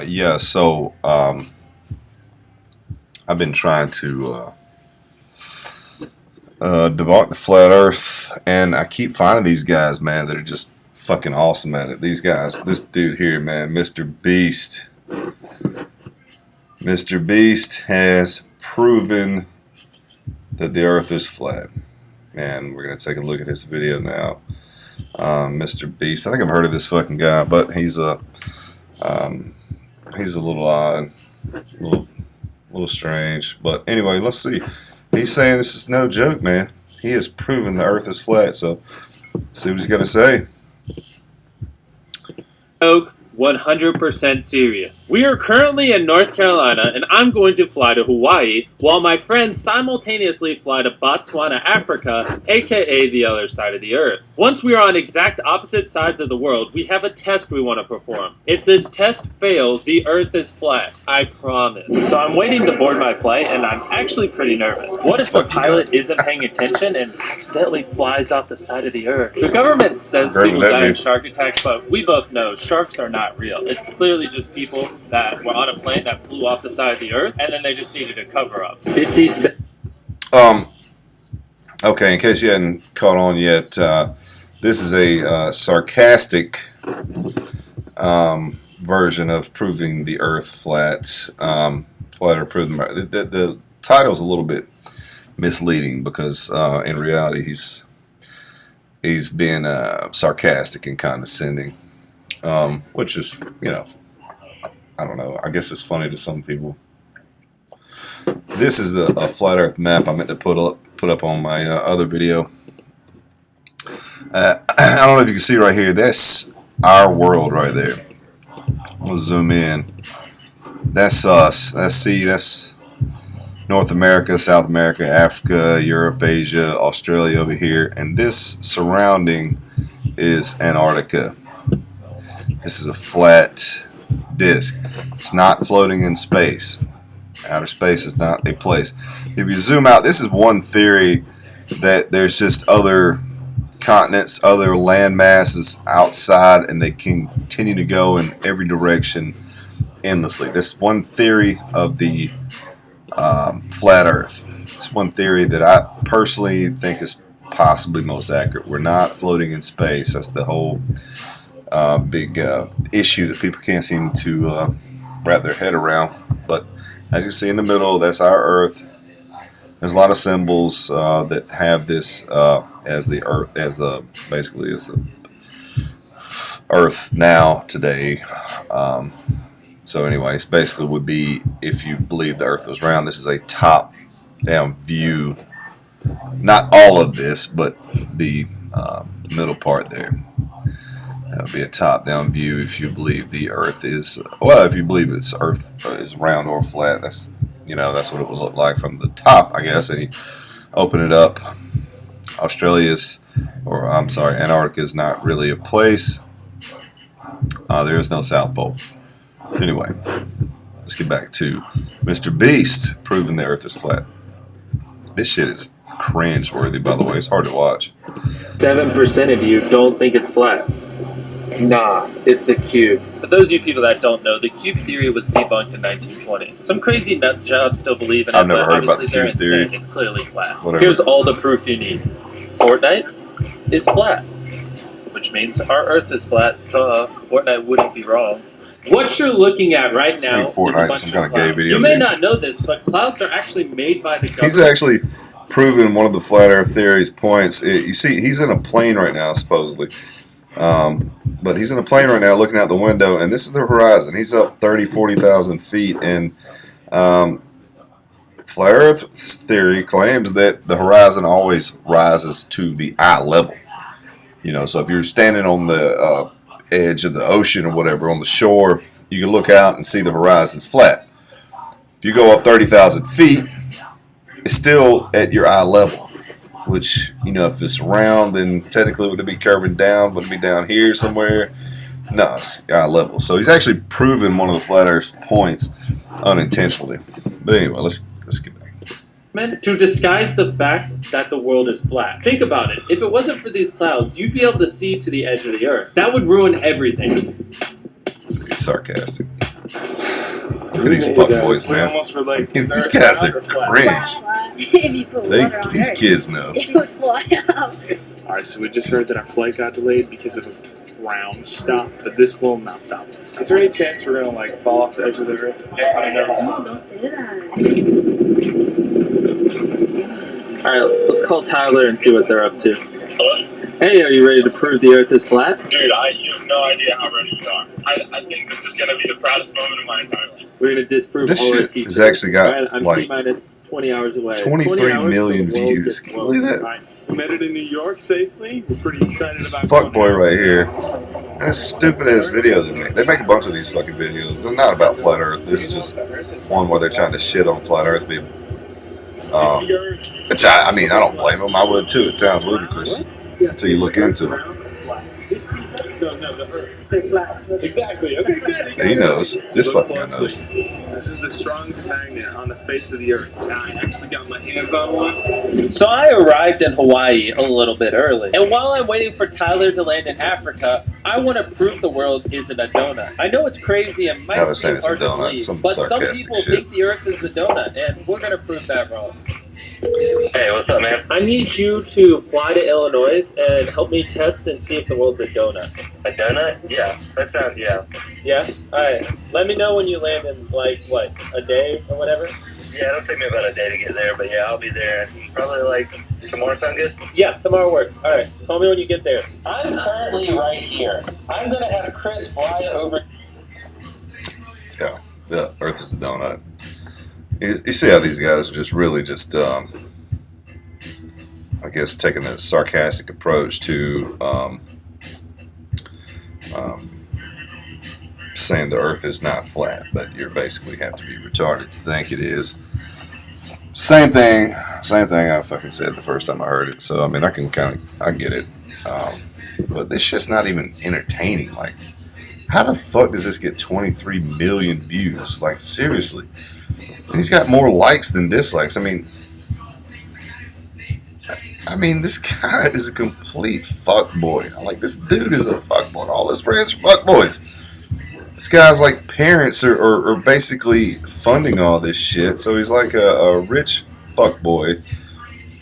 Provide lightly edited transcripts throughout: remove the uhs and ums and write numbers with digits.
Yeah, so I've been trying to debunk the flat Earth, and I keep finding these guys, man, that are just fucking awesome at it. These guys, this dude here, man, Mr. Beast. Mr. Beast has proven that the Earth is flat. Man, we're gonna take a look at his video now. Mr. Beast. I think I've heard of this fucking guy, but he's a little odd, a little strange. But anyway, let's see. He's saying this is no joke, man. He has proven the Earth is flat. So, let's see what he's got to say. Oak, 100% serious. We are currently in North Carolina, and I'm going to fly to Hawaii, while my friends simultaneously fly to Botswana, Africa, aka the other side of the Earth. Once we are on exact opposite sides of the world, we have a test we want to perform. If this test fails, the Earth is flat. I promise. So I'm waiting to board my flight, and I'm actually pretty nervous. What if the pilot isn't paying attention and accidentally flies off the side of the Earth? The government says people die in shark attacks, but we both know sharks are not real. It's clearly just people that were on a plane that flew off the side of the Earth, and then they just needed a cover up. Okay, in case you hadn't caught on yet, this is a sarcastic version of proving the Earth flat. Flat or proving the title's a little bit misleading because in reality he's being sarcastic and condescending. Which is, you know, I don't know. I guess it's funny to some people. This is a flat Earth map I meant to put up on my other video. I don't know if you can see right here. That's our world right there. I'm gonna zoom in. That's us. That's North America, South America, Africa, Europe, Asia, Australia over here, and this surrounding is Antarctica. This is a flat disk. It's not floating in space. Outer space is not a place. If you zoom out, this is one theory that there's just other continents, other land masses outside, and they can continue to go in every direction endlessly. This is one theory of the flat Earth. It's one theory that I personally think is possibly most accurate. We're not floating in space. That's the whole big issue that people can't seem to wrap their head around. But as you see in the middle, that's our Earth. There's a lot of symbols that have this as the Earth, basically as the Earth now today. So anyways, basically would be if you believe the Earth was round. This is a top-down view. Not all of this, but the middle part there. That would be a top-down view if you believe the Earth is, well, if you believe it's Earth is round or flat. That's, you know, that's what it would look like from the top, I guess. And you open it up. Antarctica is not really a place. There is no South Pole. Anyway, let's get back to Mr. Beast proving the Earth is flat. This shit is cringe-worthy, by the way. It's hard to watch. 7% of you don't think it's flat. Nah, it's a cube. For those of you people that don't know, the cube theory was debunked in 1920. Some crazy nut jobs still believe in it, I've never but heard about obviously the they're cube theory. insane. It's clearly flat. Whatever. Here's all the proof you need. Fortnite is flat, which means our Earth is flat. Fortnite wouldn't be wrong. What you're looking at right now is a bunch of clouds. You may not know this, but clouds are actually made by the government. He's actually proven one of the flat Earth theory's points. You see, he's in a plane right now, supposedly. But he's in a plane right now looking out the window, and this is the horizon. He's up 40,000 feet, and flat Earth theory claims that the horizon always rises to the eye level. You know, so if you're standing on the edge of the ocean or whatever, on the shore, you can look out and see the horizon's flat. If you go up 30,000 feet, it's still at your eye level. Which, you know, if it's round, then technically would it be curving down? Would it be down here somewhere? No, it's eye level. So he's actually proven one of the flat Earth points unintentionally. But anyway, let's get back. to disguise the fact that the world is flat. Think about it. If it wasn't for these clouds, you'd be able to see to the edge of the earth. That would ruin everything. Be sarcastic. Look at these fuckboys, man. These guys are cringe. If you put water on These Earth, kids know. it would fly out. Alright, so we just heard that our flight got delayed because of a ground stop, but this will not stop us. Is there any chance we're gonna like fall off the edge of the earth? Oh, don't say that. Alright, let's call Tyler and see what they're up to. Hello? Hey, are you ready to prove the earth is flat? Dude, you have no idea how ready you are. I think this is going to be the proudest moment of my entire life. We're going to disprove This all our shit teachers. has actually got, Alright, I'm like, T-minus 20 hours away. 23 20 hours million till the world views. gets Can you believe that? Alright, we made it in New York safely. We're pretty excited about Fuckboy right here. And this stupid ass video they make. They make a bunch of these fucking videos. They're not about flat Earth. This is just one where they're trying to shit on flat Earth people. Which I mean, I don't blame them. I would too. It sounds ludicrous until you look into it. Exactly. Okay, good. Yeah, he knows. This fucking guy knows. This is the strongest magnet on the face of the earth. Now I actually got my hands on one. So I arrived in Hawaii a little bit early. And while I'm waiting for Tyler to land in Africa, I want to prove the world isn't a donut. I know it's crazy and might Now they're saying seem it's a hard to donut. believe, Some but some sarcastic people shit. think the earth is a donut, and we're going to prove that wrong. Hey, what's up, man? I need you to fly to Illinois and help me test and see if the world's a donut. A donut? Yeah. That sounds, yeah. Yeah? Alright. Let me know when you land in, like, what, a day or whatever? Yeah, it'll take me about a day to get there, but yeah, I'll be there. Probably like tomorrow sound good? Yeah, tomorrow works. Alright, call me when you get there. I'm currently right here. I'm going to have Chris fly over. Yeah, the Earth is a donut. You see how these guys are just really just, I guess, taking a sarcastic approach to saying the Earth is not flat, but you basically have to be retarded to think it is. Same thing I fucking said the first time I heard it. So I mean, I get it, but this shit's not even entertaining. Like, how the fuck does this get 23 million views? Like, seriously. And he's got more likes than dislikes. I mean, this guy is a complete fuckboy. Like, this dude is a fuckboy. All his friends are fuckboys. This guy's like parents are basically funding all this shit. So he's like a rich fuckboy.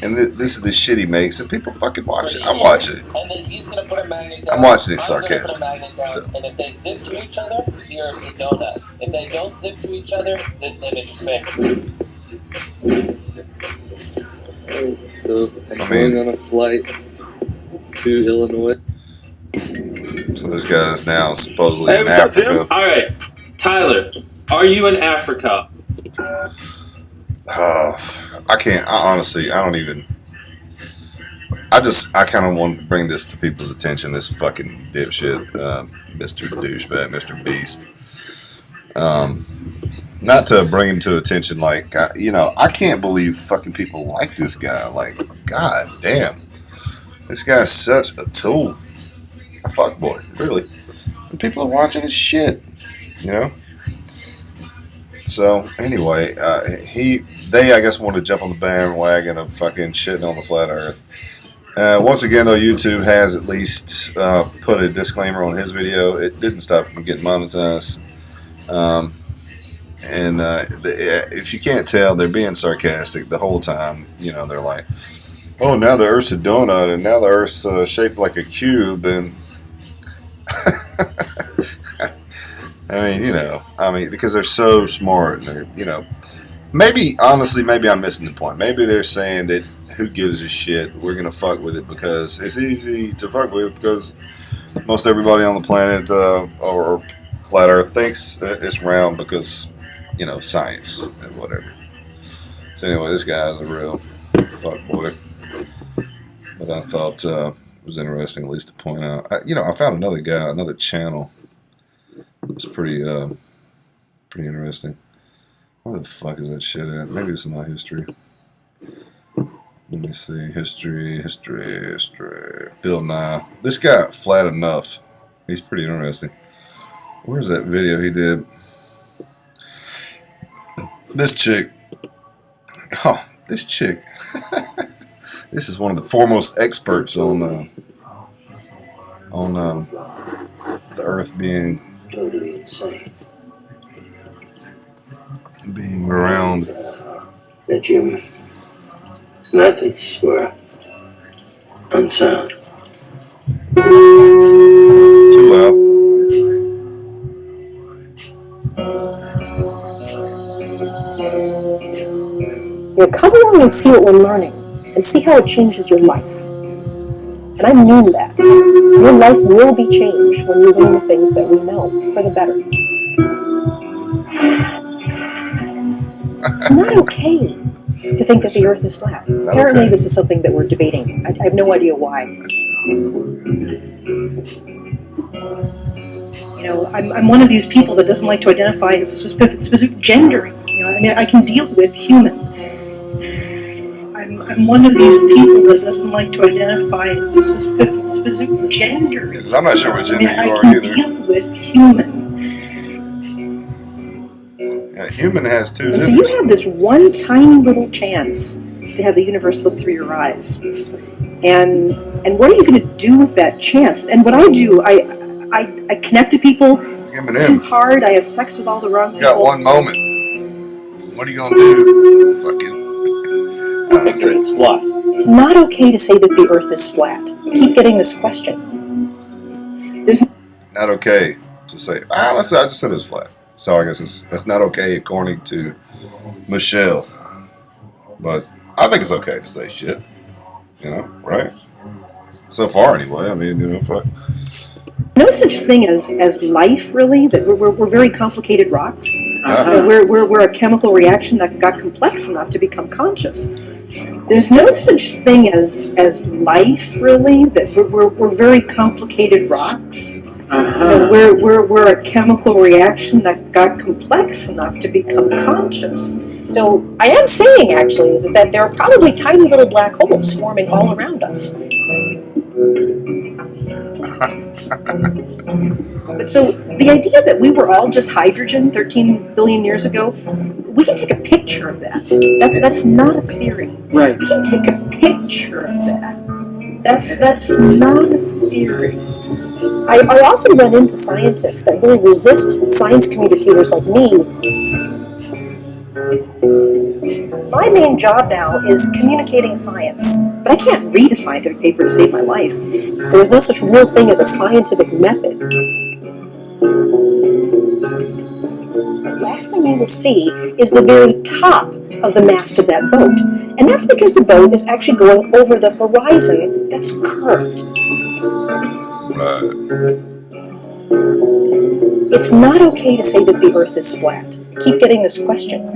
And this is the shit he makes, and people fucking watch it. I'm watching it. And then he's gonna put a magnet down. I'm watching it I'm gonna sarcastic. put a magnet down, So. and if they zip to each other, the Earth is a donut. If they don't zip to each other, this image is fake. So I'm going on a flight to Illinois. So this guy is now supposedly in Africa. All right, Tyler, are you in Africa? I can't. I don't even. I kind of want to bring this to people's attention. This fucking dipshit, Mr. Douchebag, Mr. Beast. Not to bring him to attention, like, I can't believe fucking people like this guy. Like, god damn, this guy's such a tool, a fuckboy, really. And people are watching his shit, So anyway, they I guess want to jump on the bandwagon of fucking shitting on the flat Earth. Once again, though, YouTube has at least put a disclaimer on his video. It didn't stop him getting monetized. If you can't tell, they're being sarcastic the whole time. They're like, "Oh, now the Earth's a donut, and now the Earth's shaped like a cube." And because they're so smart, and they're, maybe I'm missing the point. Maybe they're saying that who gives a shit? We're gonna fuck with it because it's easy to fuck with because most everybody on the planet or flat Earth thinks it's round because science and whatever. So anyway, this guy is a real fuckboy. But I thought it was interesting at least to point out. I found another channel. It's pretty interesting. Where the fuck is that shit at? Maybe it's in my history. Let me see. History. Bill Nye. This guy, Flat Enough. He's pretty interesting. Where's that video he did? This chick. Oh, This chick. This is one of the foremost experts on the Earth being Totally insane. around. That your methods were unsound. Too loud. Come along and see what we're learning, and see how it changes your life. And I mean that. Your life will be changed when you learn the things that we know for the better. It's not okay to think that the Earth is flat. Apparently, this is something that we're debating. I have no idea why. I'm one of these people that doesn't like to identify as a specific gender. I can deal with human. I'm one of these people that doesn't like to identify as a specific gender. Yeah, I'm not sure what gender you are I either. can deal with human. Yeah, human has two And genders. so you have this one tiny little chance to have the universe look through your eyes. And what are you going to do with that chance? And what I do, I connect to people too hard. I have sex with all the wrong people. You got one moment. What are you gonna do? Fucking. It's flat. It's not okay to say that the Earth is flat. I keep getting this question. Not okay to say. I just said it's flat. So I guess that's not okay according to Michelle. But I think it's okay to say shit. Right? So far, anyway. I mean, fuck. No such thing as life, really. That we're very complicated rocks. We're a chemical reaction that got complex enough to become conscious. There's no such thing as life, really. That we're very complicated rocks. We're a chemical reaction that got complex enough to become conscious. So I am saying, actually, that there are probably tiny little black holes forming all around us. But so the idea that we were all just hydrogen 13 billion years ago, we can take a picture of that. That's not a theory. Right. We can take a picture of that. That's not a theory. I often run into scientists that really resist science communicators like me. My main job now is communicating science, but I can't read a scientific paper to save my life. There is no such real thing as a scientific method. The last thing you will see is the very top of the mast of that boat, and that's because the boat is actually going over the horizon that's curved. Right. It's not okay to say that the Earth is flat. I keep getting this question.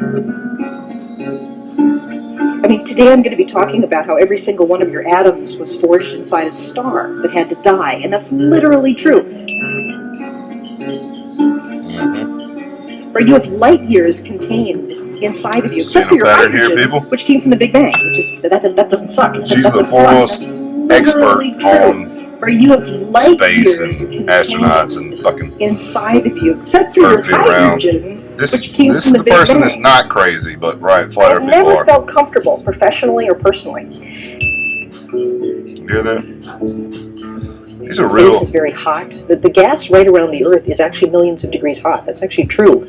I mean, today I'm going to be talking about how every single one of your atoms was forged inside a star that had to die, and that's literally true. Or you have light years contained inside of you, except for your hydrogen, which came from the Big Bang, which is that doesn't suck. She's the foremost expert on or you have light space years and astronauts and fucking inside of you, except for your hydrogen. This is the person that's not crazy, but right, flat earth people are. I've never felt comfortable, professionally or personally. You hear that? These are Space real. is very hot. The gas right around the Earth is actually millions of degrees hot. That's actually true.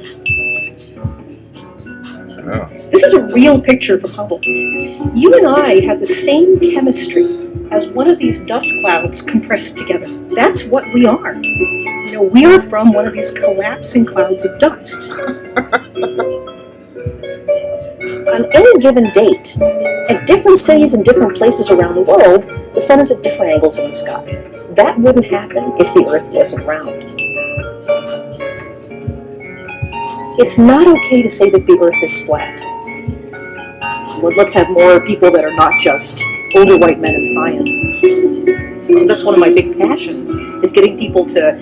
Yeah. This is a real picture from Hubble. You and I have the same chemistry as one of these dust clouds compressed together. That's what we are. We are from one of these collapsing clouds of dust. On any given date, at different cities and different places around the world, the sun is at different angles in the sky. That wouldn't happen if the Earth wasn't round. It's not okay to say that the Earth is flat. Well, let's have more people that are not just older white men in science. So that's one of my big passions, is getting people to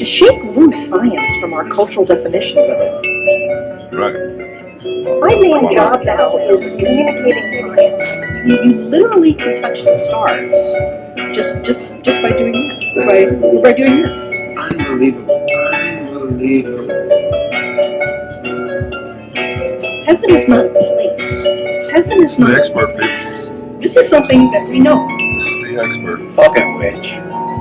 shake loose science from our cultural definitions of it. Right. My main job now is communicating science. You literally can touch the stars just by doing this. By doing this. Unbelievable. Heaven is not a place. Heaven is The not. expert, people. This is something that we know. This is the expert. Fucking witch.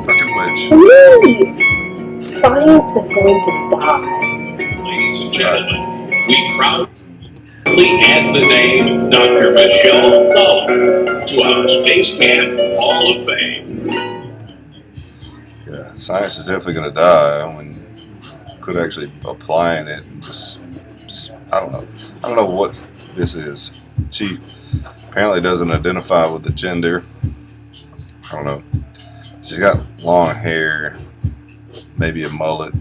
Fucking witch. Really, science is going to die. Ladies and gentlemen, we proudly add the name Dr. Michelle Lawler to our Space Camp Hall of Fame. Yeah, science is definitely going to die when quit actually applying it and just I don't know what this is. She apparently doesn't identify with the gender. I don't know. She's got long hair, maybe a mullet,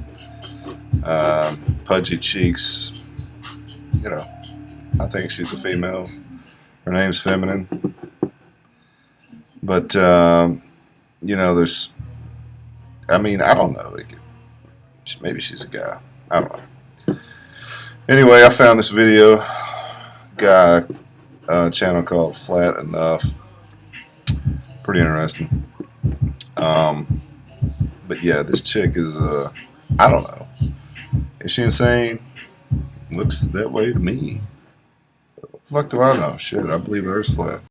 pudgy cheeks. You know, I think she's a female. Her name's feminine. But, you know, there's, I mean, I don't know. Maybe she's a guy. I don't know. Anyway, I found this video. Guy, channel called Flat Enough. Pretty interesting. But yeah, this chick is, I don't know. Is she insane? Looks that way to me. What the fuck do I know? Shit, I believe the Earth's flat.